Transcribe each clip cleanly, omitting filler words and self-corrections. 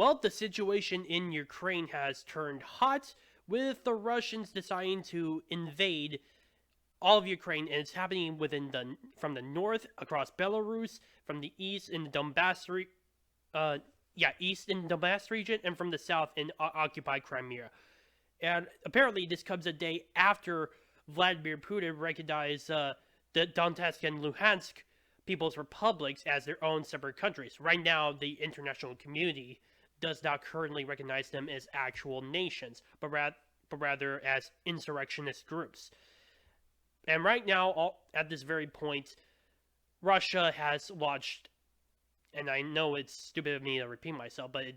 Well, the situation in Ukraine has turned hot with the Russians deciding to invade all of Ukraine, and it's happening from the north across Belarus, from the east in the uh, east in the Donbass region, and from the south in occupied Crimea. And apparently, this comes a day after Vladimir Putin recognized the Donetsk and Luhansk People's Republics as their own separate countries. Right now, the international community does not currently recognize them as actual nations, but rather as insurrectionist groups. And right now, at this very point, Russia has launched, and I know it's stupid of me to repeat myself, but it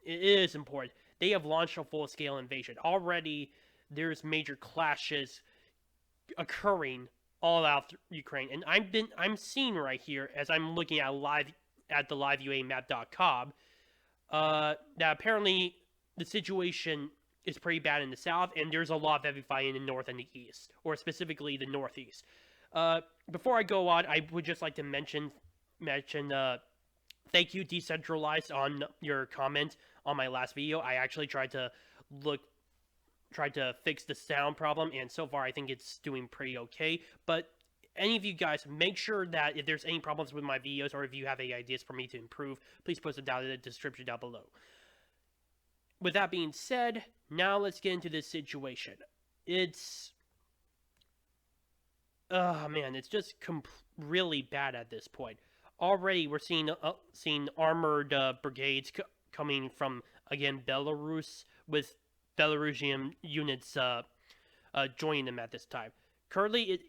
is important. They have launched a full scale invasion. Already, there's major clashes occurring all out Ukraine, and I'm seeing right here as I'm looking at the liveuamap.com that apparently the situation is pretty bad in the south, and there's a lot of heavy fighting in the north and the east, or specifically the northeast. Before I go on, I would just like to mention thank you, Decentralized, on your comment on my last video. I actually tried to fix the sound problem, and so far I think it's doing pretty okay. But any of you guys, make sure that if there's any problems with my videos, or if you have any ideas for me to improve, please post it down in the description down below. With that being said, now let's get into this situation. It's man, it's just really bad at this point. Already, we're seeing armored brigades coming from again Belarus, with Belarusian units joining them at this time. Currently,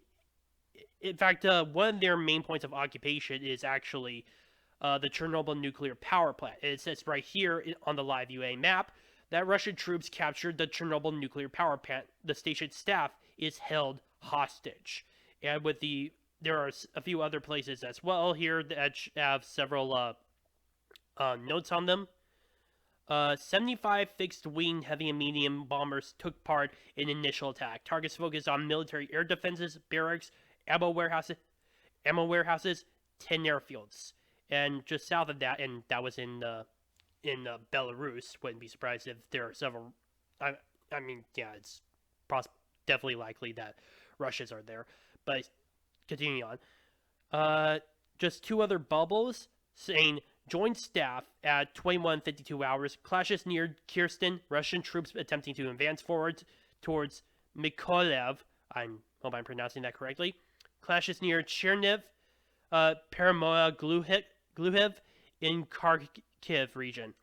in fact, one of their main points of occupation is actually the Chernobyl nuclear power plant. It says right here on the Live UA map that Russian troops captured the Chernobyl nuclear power plant. The station's staff is held hostage, and there are a few other places as well here that have several notes on them. 75 fixed-wing heavy and medium bombers took part in initial attack. Targets focused on military air defenses, barracks, ammo warehouses, 10 airfields, and just south of that, and that was in Belarus. Wouldn't be surprised if there are several. I mean, yeah, it's definitely likely that Russians are there. But continuing on, just two other bubbles saying joint staff at 21:52 hours. Clashes near Kirsten. Russian troops attempting to advance forward towards Mykolaiv. I hope I'm pronouncing that correctly. Clashes near Cherniv, Paramoya Gluhiv in Kharkiv region.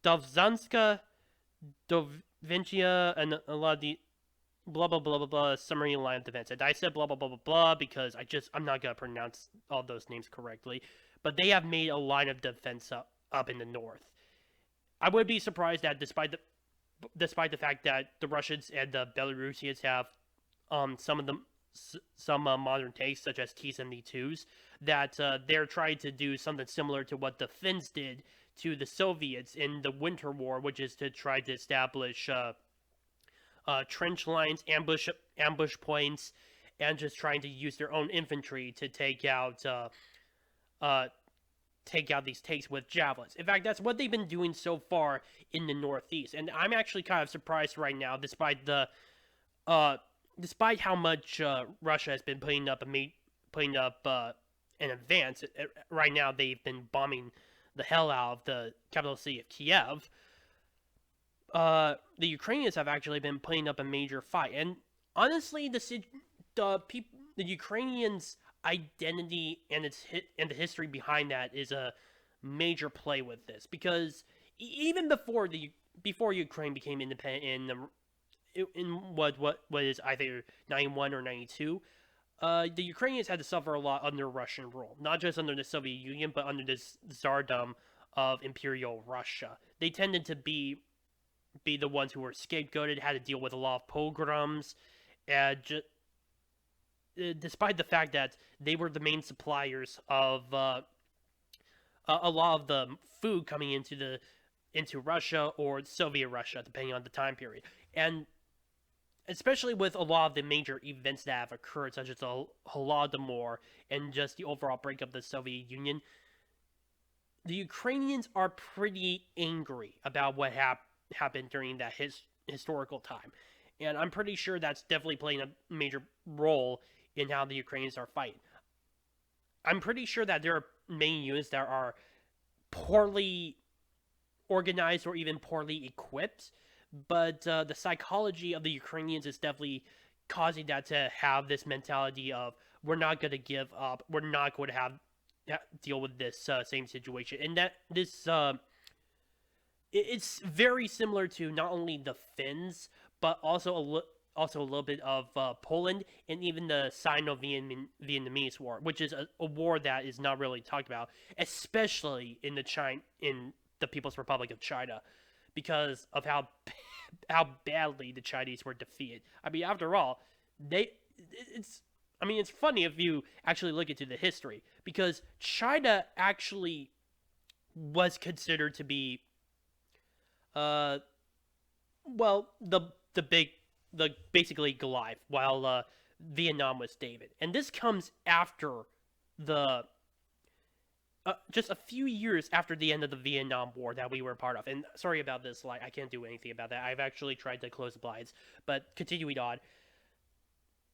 Dovzhanska, Dovinchia, and a lot of the blah blah blah blah blah submarine line of defense. And I said blah blah blah blah blah because I'm not gonna pronounce all those names correctly. But they have made a line of defense up in the north. I would be surprised that despite the fact that the Russians and the Belarusians have some modern tanks such as T-72s, that they're trying to do something similar to what the Finns did to the Soviets in the Winter War, which is to try to establish trench lines, ambush points, and just trying to use their own infantry to take out these tanks with javelins. In fact, that's what they've been doing so far in the Northeast, and I'm actually kind of surprised right now, despite how much Russia has been putting up an advance. Right now, they've been bombing the hell out of the capital city of Kiev. The Ukrainians have actually been putting up a major fight, and honestly, the Ukrainians' identity and the history behind that is a major play with this, because even before Ukraine became independent in what is either 91 or 92, the Ukrainians had to suffer a lot under Russian rule, not just under the Soviet Union, but under this Tsardom of Imperial Russia. They tended to be the ones who were scapegoated, had to deal with a lot of pogroms, and despite the fact that they were the main suppliers of a lot of the food coming into Russia or Soviet Russia, depending on the time period, and especially with a lot of the major events that have occurred, such as the Holodomor and just the overall breakup of the Soviet Union, the Ukrainians are pretty angry about what happened during that historical time. And I'm pretty sure that's definitely playing a major role in how the Ukrainians are fighting. I'm pretty sure that there are many units that are poorly organized or even poorly equipped, but the psychology of the Ukrainians is definitely causing that to have this mentality of we're not going to give up, we're not going to have deal with this same situation, and that this it's very similar to not only the Finns but also a little bit of Poland and even the Sino-Vietnamese War, which is a war that is not really talked about, especially in the People's Republic of China, because of how badly the Chinese were defeated. I mean, after all, it's it's funny if you actually look into the history, because China actually was considered to be uh well the basically Goliath, while Vietnam was David. And this comes after the just a few years after the end of the Vietnam War that we were part of. And sorry about this, like I can't do anything about that. I've actually tried to close the blinds, but continuing on,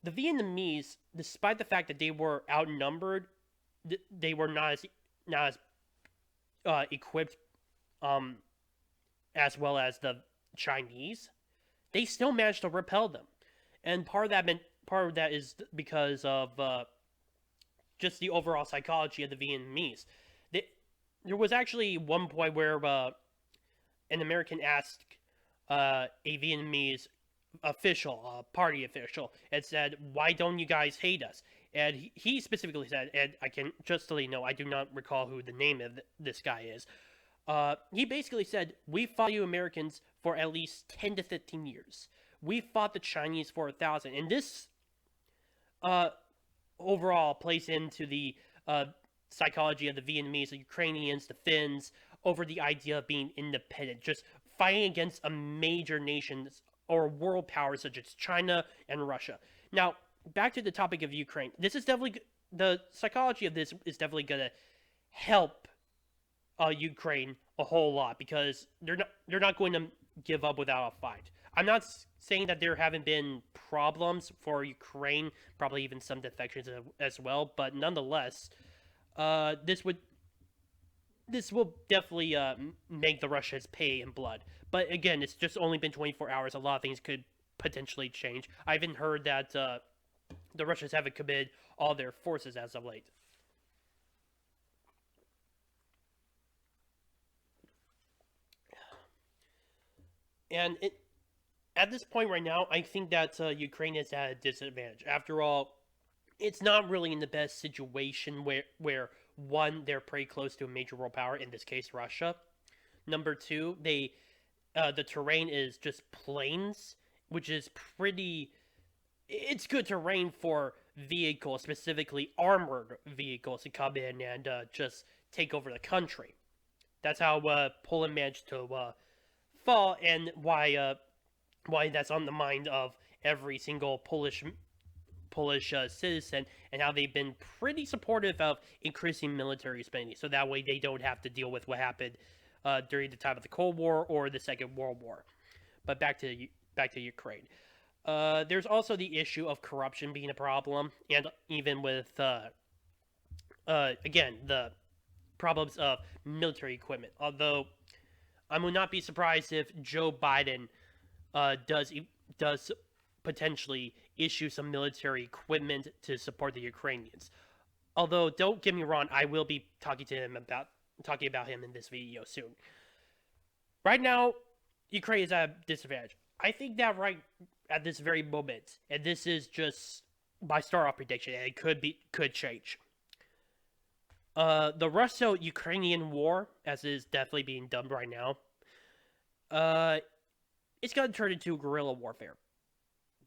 the Vietnamese, despite the fact that they were outnumbered, they were not as equipped um as well as the Chinese. They still managed to repel them, and part of that is because of just the overall psychology of the Vietnamese. There was actually one point where an American asked a Vietnamese official, a party official, and said, "Why don't you guys hate us?" And he specifically said, and I can just let you know, I do not recall who the name of this guy is. He basically said, "We fought you Americans for at least 10 to 15 years. We fought the Chinese for 1,000." And this uh, overall plays into the psychology of the Vietnamese, the Ukrainians, the Finns, over the idea of being independent, just fighting against a major nation or world power such as China and Russia. Now, back to the topic of Ukraine. This is definitely, the psychology of this is definitely going to help Ukraine a whole lot, because they're not going to give up without a fight. I'm not saying that there haven't been problems for Ukraine, probably even some defections as well, but nonetheless, this will definitely make the Russians pay in blood. But again, it's just only been 24 hours. A lot of things could potentially change. I even heard that the Russians haven't committed all their forces as of late. And at this point right now, I think that Ukraine is at a disadvantage. After all, it's not really in the best situation where one, they're pretty close to a major world power, in this case Russia. Number two, the terrain is just plains, which is pretty. It's good terrain for vehicles, specifically armored vehicles, to come in and just take over the country. That's how Poland managed to fall, and why that's on the mind of every single Polish citizen, and how they've been pretty supportive of increasing military spending, so that way they don't have to deal with what happened during the time of the Cold War or the Second World War. But back to Ukraine. There's also the issue of corruption being a problem, and even with again the problems of military equipment. Although I would not be surprised if Joe Biden does potentially issue some military equipment to support the Ukrainians. Although, don't get me wrong, I will be talking about him in this video soon. Right now, Ukraine is at a disadvantage. I think that right at this very moment, and this is just my start-off prediction, and it could change. The Russo-Ukrainian war, as is definitely being dubbed right now, it's going to turn into guerrilla warfare.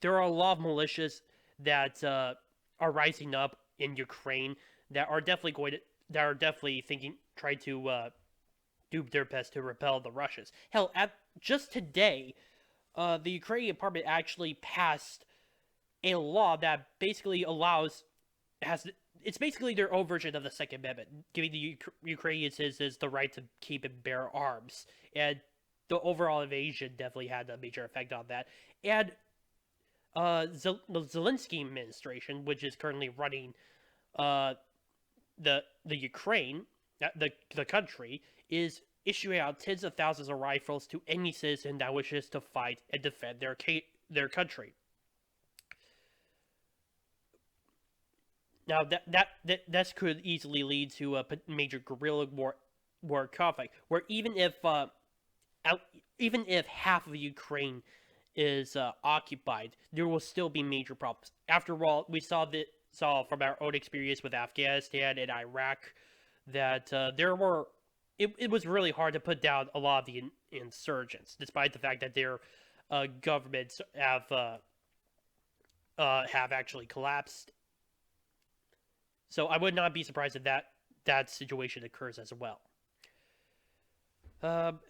There are a lot of militias that are rising up in Ukraine that are definitely trying to do their best to repel the Russians. Hell, just today, the Ukrainian parliament actually passed a law that basically it's basically their own version of the Second Amendment, giving the Ukrainian citizens the right to keep and bear arms. And the overall invasion definitely had a major effect on that. And the Zelensky administration, which is currently running uh, the Ukraine, the country, is issuing out tens of thousands of rifles to any citizen that wishes to fight and defend their country. Now that could easily lead to a major guerrilla war conflict, where even if half of Ukraine is occupied, there will still be major problems. After all, we saw from our own experience with Afghanistan and Iraq that it was really hard to put down a lot of the insurgents, despite the fact that their governments have actually collapsed. So I would not be surprised if that situation occurs as well. Um,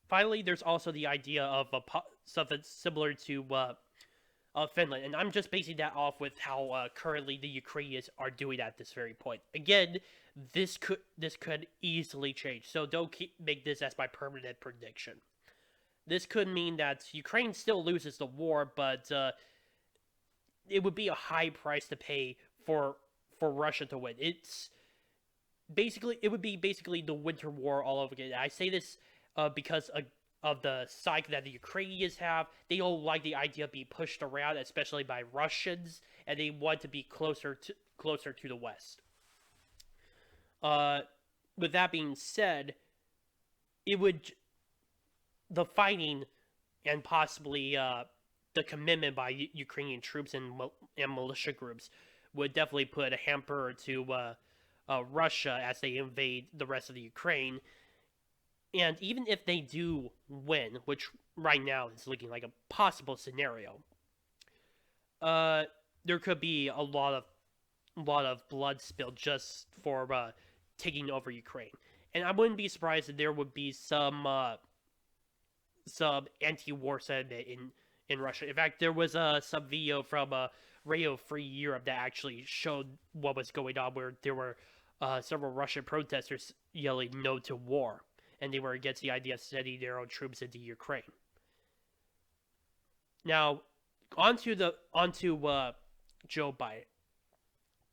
Finally, there's also the idea of something similar to Finland, and I'm just basing that off with how currently the Ukrainians are doing at this very point. Again, this could easily change, so don't make this as my permanent prediction. This could mean that Ukraine still loses the war, but it would be a high price to pay for Russia to win. It would be basically the Winter War all over again. I say this because of the psyche that the Ukrainians have. They don't like the idea of being pushed around, especially by Russians, and they want to be closer to the West. With that being said, the fighting and possibly the commitment by Ukrainian troops and militia groups would definitely put a hamper to Russia as they invade the rest of the Ukraine. And even if they do win, which right now is looking like a possible scenario, there could be a lot of blood spilled just for taking over Ukraine. And I wouldn't be surprised if there would be some anti-war sentiment in Russia. In fact, there was some video from Radio Free Europe that actually showed what was going on, where there were several Russian protesters yelling "No to war," and they were against the idea of sending their own troops into Ukraine. Now, onto Joe Biden.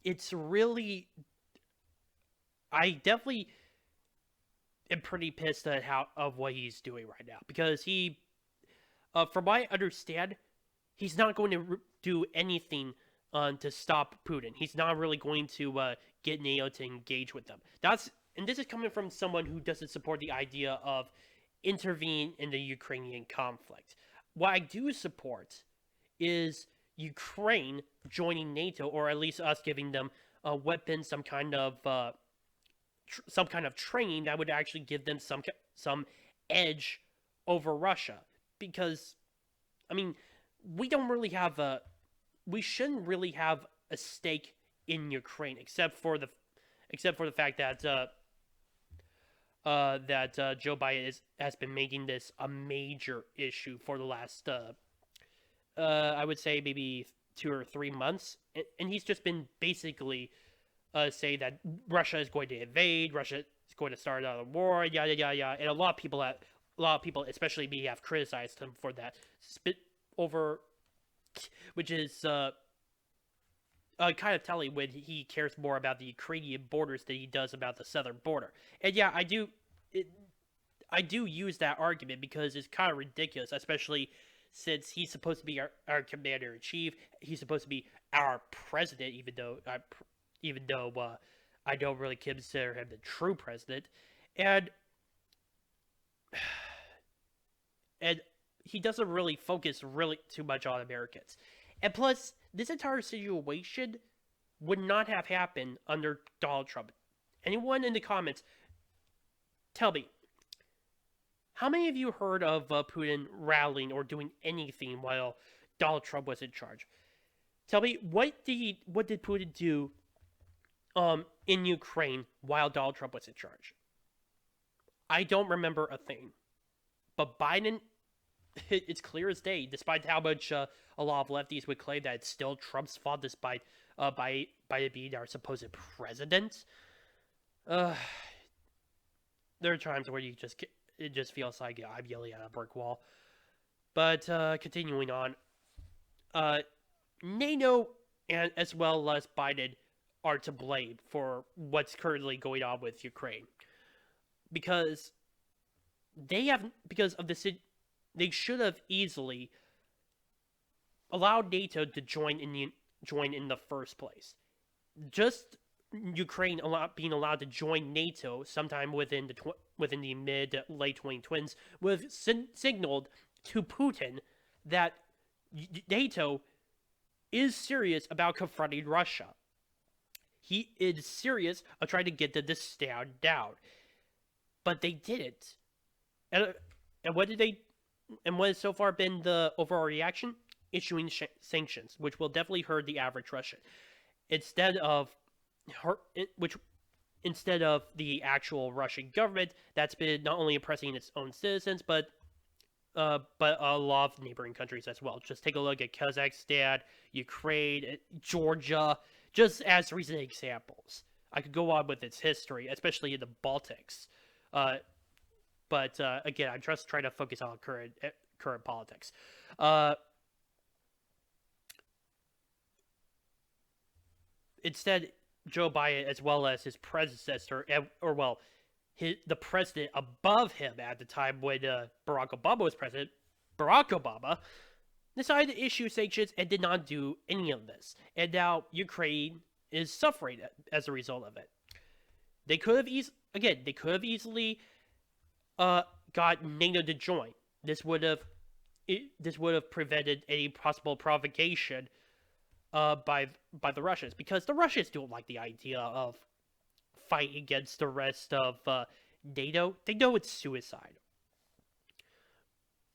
It's really, I definitely am pretty pissed at what he's doing right now, because from what I understand, he's not going to do anything to stop Putin. He's not really going to get NATO to engage with them. And this is coming from someone who doesn't support the idea of intervening in the Ukrainian conflict. What I do support is Ukraine joining NATO, or at least us giving them weapons, some kind of training that would actually give them some edge over Russia. Because, I mean, we shouldn't really have a stake in Ukraine, except for the fact that Joe Biden has been making this a major issue for the last I would say maybe 2 or 3 months, and he's just been basically say that Russia is going to invade, Russia is going to start another war, yada yada yada, and a lot of people, especially me, have criticized him for that, which is kind of telling when he cares more about the Ukrainian borders than he does about the southern border. And yeah, I do use that argument because it's kind of ridiculous, especially since he's supposed to be our commander-in-chief. He's supposed to be our president, even though I don't really consider him the true president. And he doesn't really focus really too much on Americans. And plus, this entire situation would not have happened under Donald Trump. Anyone in the comments, tell me, how many of you heard of Putin rallying or doing anything while Donald Trump was in charge? Tell me, what did Putin do in Ukraine while Donald Trump was in charge? I don't remember a thing. But Biden, it's clear as day, despite how much a lot of lefties would claim that it's still Trump's fault, despite Biden being our supposed president. Uh, there are times where it just feels like I'm yelling at a brick wall. But continuing on, NATO and as well as Biden are to blame for what's currently going on with Ukraine, because they should have easily allowed NATO to join in the first place. Just Ukraine being allowed to join NATO sometime within the mid late 2020s would have signaled to Putin that NATO is serious about confronting Russia. He is serious of trying to get this stand down, but they didn't. And what did they? And what has so far been the overall reaction? Issuing sanctions, which will definitely hurt the average Russian, instead of the actual Russian government that's been not only oppressing its own citizens, but a lot of neighboring countries as well. Just take a look at Kazakhstan, Ukraine, Georgia, just as recent examples. I could go on with its history, especially in the Baltics. But again, I'm just trying to focus on current politics. Instead, Joe Biden, as well as his predecessor, the president above him at the time when Barack Obama was president, Barack Obama, decided to issue sanctions and did not do any of this. And now Ukraine is suffering as a result of it. They could have easily got NATO to join. This would have prevented any possible provocation by the Russians, because the Russians don't like the idea of fighting against the rest of NATO. They know it's suicide.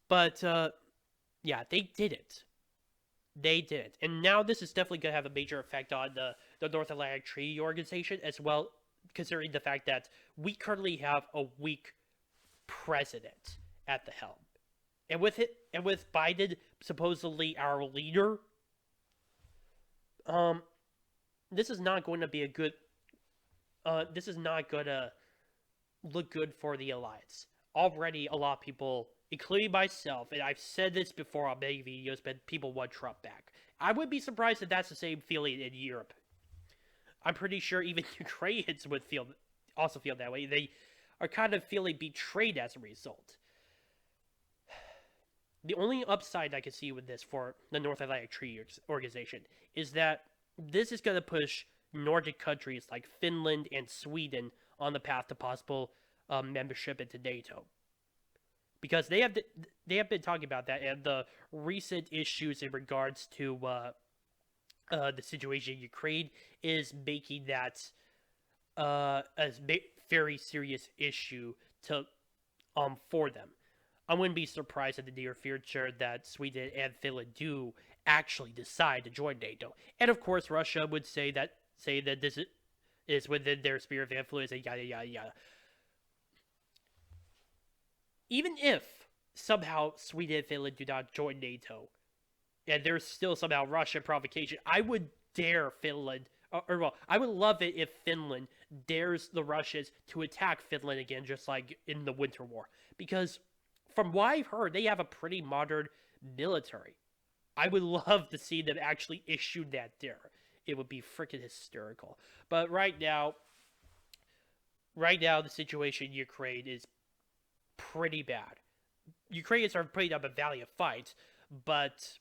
But yeah, they did it. They did it. And now this is definitely going to have a major effect on the North Atlantic Treaty Organization as well, considering the fact that we currently have a weak president at the helm. And with Biden supposedly our leader, this is not going to be a good. This is not going to look good for the alliance. Already, a lot of people, including myself, and I've said this before on many videos, but people want Trump back. I would be surprised if that's the same feeling in Europe. I'm pretty sure even Ukrainians would also feel that way. They are kind of feeling betrayed as a result. The only upside I can see with this for the North Atlantic Treaty Organization is that this is going to push Nordic countries like Finland and Sweden on the path to possible membership into NATO, because they have been talking about that, and the recent issues in regards to the situation in Ukraine is making that a very serious issue for them. I wouldn't be surprised in the near future that Sweden and Finland do actually decide to join NATO. And of course, Russia would say that this is within their sphere of influence and yada yada yada. Even if somehow Sweden and Finland do not join NATO, and there's still somehow Russian provocation, I would dare Finland, I would love it if Finland dares the Russians to attack Finland again, just like in the Winter War. Because from what I've heard, they have a pretty modern military. I would love to see them actually issue that dare. It would be freaking hysterical. But right now, the situation in Ukraine is pretty bad. Ukrainians are putting up a valiant fight, but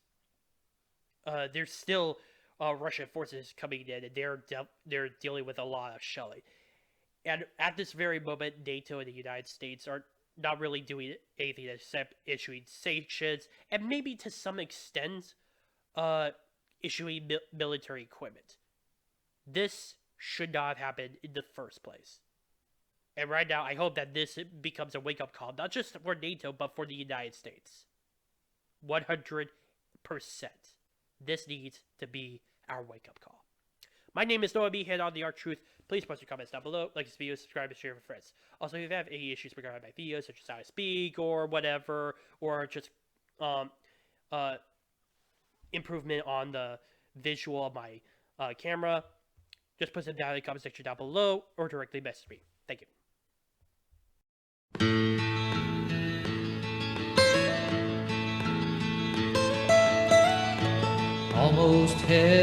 there's still Russian forces coming in, and they're dealing with a lot of shelling. And at this very moment, NATO and the United States are not really doing anything except issuing sanctions, and maybe to some extent, issuing military equipment. This should not have happened in the first place. And right now, I hope that this becomes a wake-up call, not just for NATO, but for the United States. 100%. This needs to be our wake-up call. My name is Noah B. Head on the Arc Truth. Please post your comments down below, like this video, subscribe, and share with friends. Also, if you have any issues regarding my videos, such as how I speak, or whatever, or just improvement on the visual of my camera, just put them down in the comment section down below or directly message me. Thank you. Almost heaven.